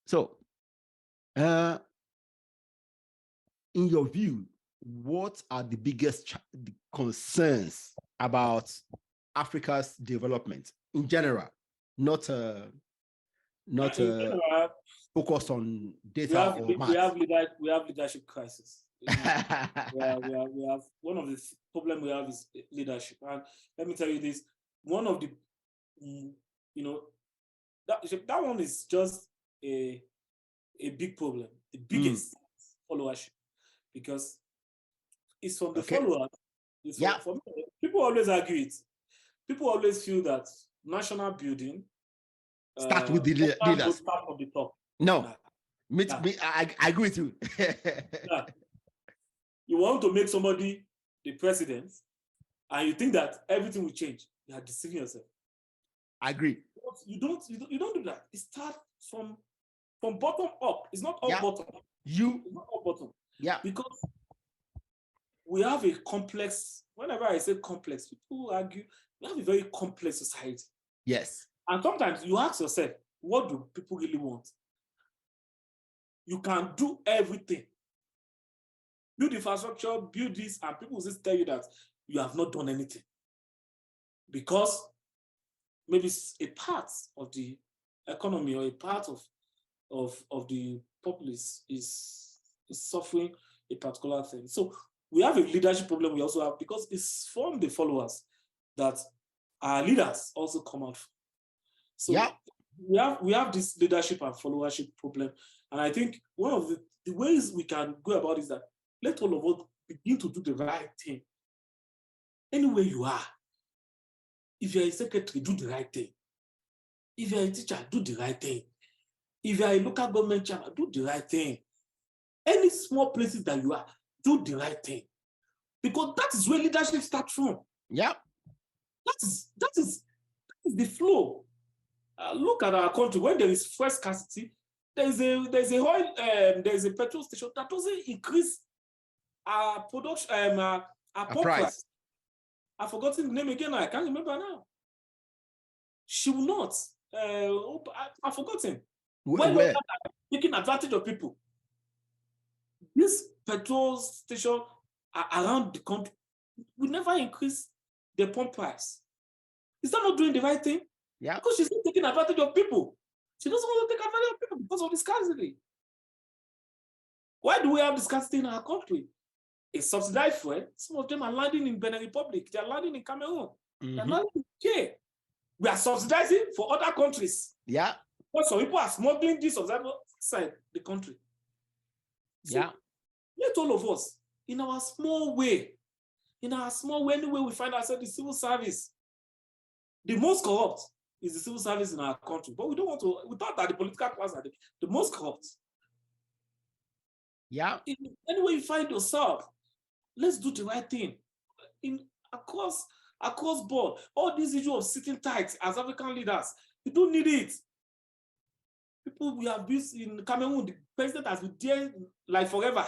So, in your view, what are the biggest concerns about Africa's development in general, not focused on data or math? We have leadership crisis. we have one of the problem we have is leadership. And let me tell you this: one of the that one is just a big problem, the biggest followership, because it's from the followers. It's from people always argue it. People always feel that national building start with the leaders. Start from the top. No, I agree with you. You want to make somebody the president, and you think that everything will change. You are deceiving yourself. I agree. You don't do that. It starts from bottom up. It's not up bottom. It's not up bottom. Yeah. Because we have a complex. Whenever I say complex, people argue. We have a very complex society. Yes. And sometimes you ask yourself, what do people really want? You can do everything. Build infrastructure, build this, and people will just tell you that you have not done anything. Because maybe a part of the economy or a part of the populace is suffering a particular thing. So we have a leadership problem we also have, because it's from the followers that our leaders also come out from. So we have this leadership and followership problem. And I think one of the ways we can go about is that let all of us begin to do the right thing. Anywhere you are, if you're a secretary, do the right thing. If you're a teacher, do the right thing. If you're a local government chairman, do the right thing. Any small places that you are, do the right thing. Because that is where leadership starts from. Yeah. That is the flow. Look at our country. When there is fuel scarcity, there's a petrol station that doesn't increase our production, our pump price. I've forgotten the name again. I can't remember now. She will not. I've forgotten. When taking advantage of people, this petrol station around the country will never increase the pump price. Is that not doing the right thing? Yeah. Because she's not taking advantage of people. She doesn't want to take advantage of people because of the scarcity. Why do we have the scarcity in our country? It's subsidized fuel. Some of them are landing in Benin Republic. They are landing in Cameroon. They're landing in UK. We are subsidizing for other countries. Yeah. But some people are smuggling this outside the country. So let all of us, in our small way, anyway we find ourselves in civil service. The most corrupt is the civil service in our country. But we thought that the political class are the most corrupt. Yeah. Anyway you find yourself, let's do the right thing. Across board, all these issues of sitting tight as African leaders, you don't need it. People we have built in Cameroon, the president has been there like forever.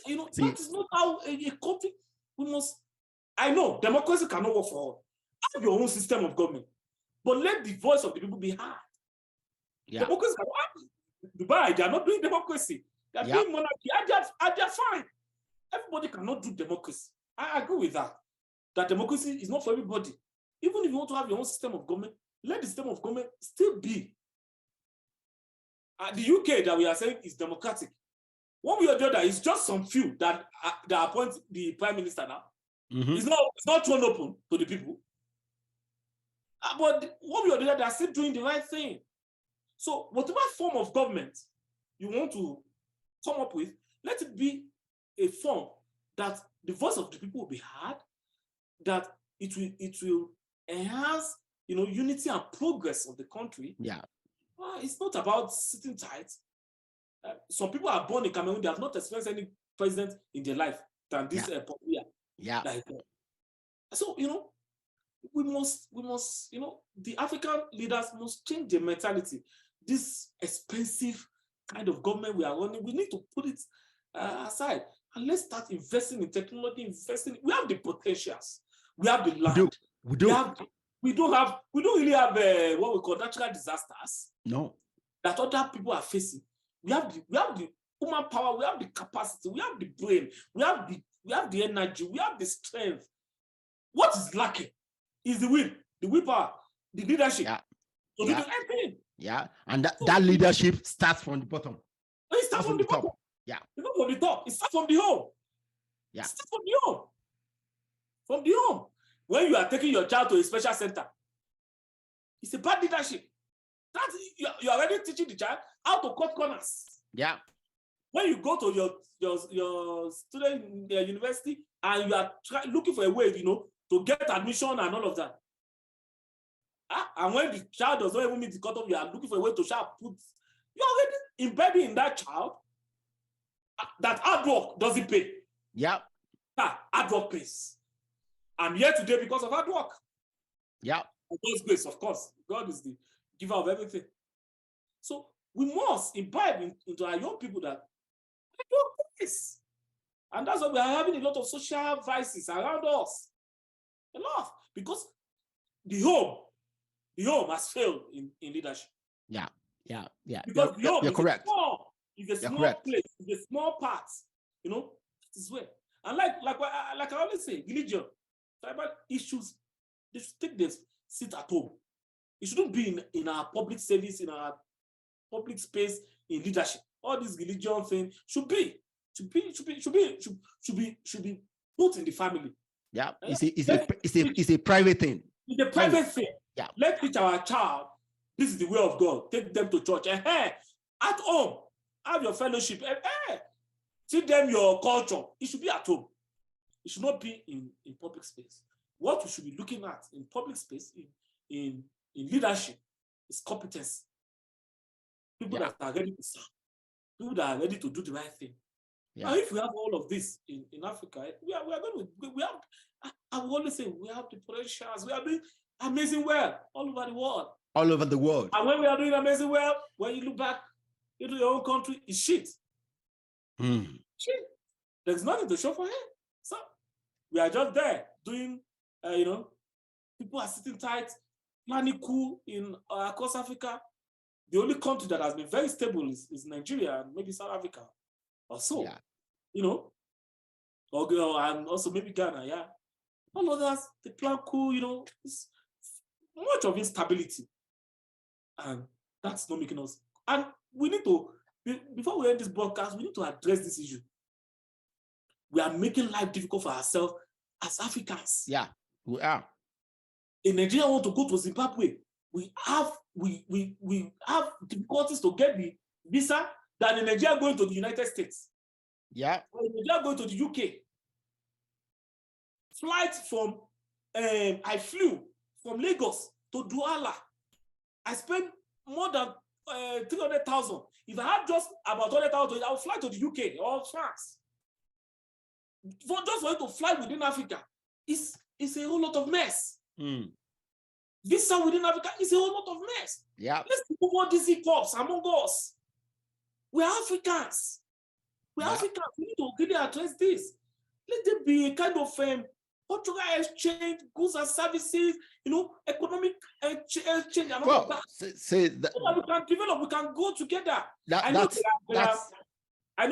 That is not how a country we must. I know democracy cannot work for all. Have your own system of government, but let the voice of the people be heard. Yeah. Democracy cannot happen. Dubai, they are not doing democracy. They are doing monarchy. And they are fine. Everybody cannot do democracy. I agree with that. That democracy is not for everybody. Even if you want to have your own system of government, let the system of government still be. The UK that we are saying is democratic. One way or the other, it's just some few that appoint the prime minister now. Mm-hmm. It's not thrown open to the people. But one way or the other, they are still doing the right thing. So whatever form of government you want to come up with, let it be a form that the voice of the people will be heard, that it will enhance, unity and progress of the country. Yeah. It's not about sitting tight. Some people are born in Cameroon, they have not experienced any president in their life than this Pompeo. Yeah. So, we must, the African leaders must change their mentality. This expensive kind of government we are running, we need to put it aside and let's start investing in technology, we have the potentials. We have the land. We don't really have what we call natural disasters. No. that other people are facing. We have the human power, we have the capacity, we have the brain, we have the energy, we have the strength. What is lacking is the willpower, the leadership. Yeah. So do the right thing. Yeah. And that leadership starts from the bottom. It starts from the bottom. Yeah. It's not from the top. It starts from the home. Yeah. It starts from the home. From the home. When you are taking your child to a special center, it's a bad leadership. You're already teaching the child how to cut corners. Yeah. When you go to your student in the university and you are looking for a way, to get admission and all of that. And when the child does not even meet the cutoff, you are looking for a way to put. You're already embedding in that child that hard work doesn't pay. Yeah. Hard work pays. I'm here today because of hard work. Yeah. God's grace, of course. God is the giver of everything. So we must imbibe into our young people that hard work pays. And that's why we are having a lot of social vices around us. A lot. Because the home has failed in leadership. Yeah. Because the home you're correct. It's a small place, it's a small part. This is where. And like I always say, religion, tribal issues, they should take this seat at home. It shouldn't be in our public service, in our public space, in leadership. All this religion thing should be put in the family. Yeah, it's a private thing. It's a private thing. Yeah. Let's teach our child, this is the way of God. Take them to church. At home, have your fellowship. Teach them your culture. It should be at home. It should not be in public space. What we should be looking at in public space, in leadership, is competence. People that are ready to serve. People that are ready to do the right thing. Yeah. And if we have all of this in Africa, we have, I will always say, we have the potentials. We are doing amazing well all over the world. All over the world. And when we are doing amazing well, when you look back into your own country, it's shit. Shit. There's nothing to show for it. So we are just there doing, people are sitting tight, planning cool in across Africa. The only country that has been very stable is Nigeria and maybe South Africa or so. Yeah. And also maybe Ghana, yeah. All others, they plan cool, it's much of instability. And that's not making us. And we need to, before we end this broadcast, we need to address this issue. We are making life difficult for ourselves as Africans. Yeah, we are. In Nigeria, want to go to Zimbabwe. We have difficulties to get the visa than in Nigeria going to the United States. Yeah. Or in Nigeria going to the UK. Flight from, I flew from Lagos to Douala. I spent more than 300,000. If I had just about 100,000, I would fly to the UK or France. Just for you to fly within Africa, it's a whole lot of mess. Visa within Africa is a whole lot of mess. Yeah. Let's remove all these hiccups among us. We're Africans. We're Africans. We need to really address this. Let there be a kind of cultural exchange, goods and services, economic exchange and all of that. So that we can develop, we can go together. I know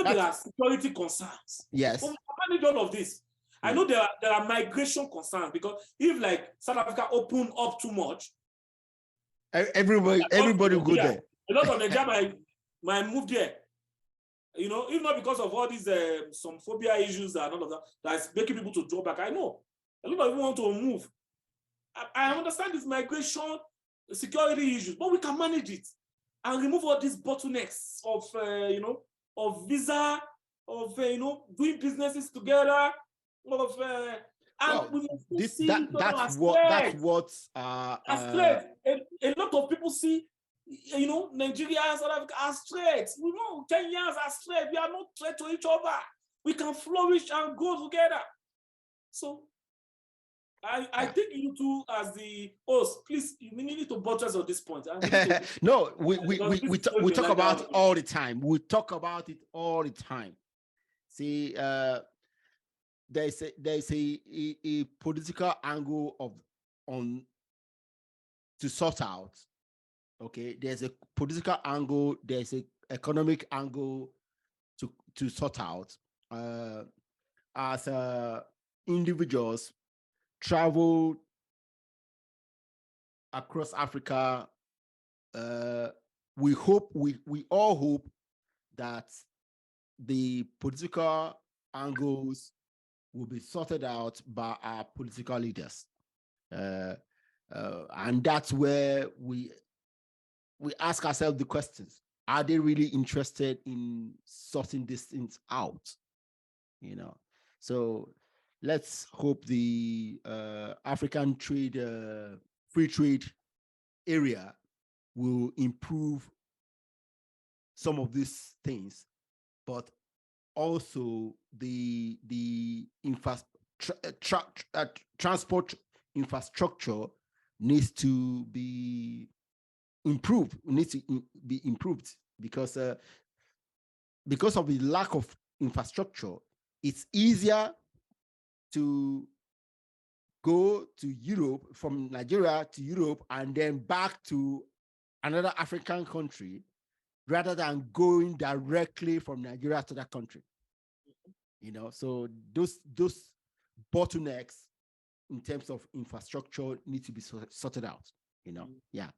there are security concerns. Yes. But we can manage all of this. I know there are migration concerns because if like South Africa open up too much, everybody will go there. A lot of Nigeria might move there. If not because of all these some phobia issues and all of that, that's making people to draw back. I know a lot of people want to move. I understand this migration, security issues, but we can manage it and remove all these bottlenecks of visa, of doing businesses together, of that's what a lot of people see. Nigeria and South Africa are straight. We know Kenyans are straight. We are not straight to each other. We can flourish and go together. So I think you two, as the host, please, you need to buttress on this point. No, we talk about it all the time. We talk about it all the time. See, there's a political angle to sort out Okay, there's a political angle, there's a economic angle to sort out. As individuals travel across Africa, we all hope that the political angles will be sorted out by our political leaders. And that's where we ask ourselves the questions. Are they really interested in sorting these things out? You know, so let's hope the African free trade area will improve some of these things, but also the transport infrastructure needs to be improved. Needs to be improved because of the lack of infrastructure. It's easier to go to Europe, from Nigeria to Europe, and then back to another African country, rather than going directly from Nigeria to that country. You know, so those bottlenecks in terms of infrastructure need to be sorted out. You know, yeah.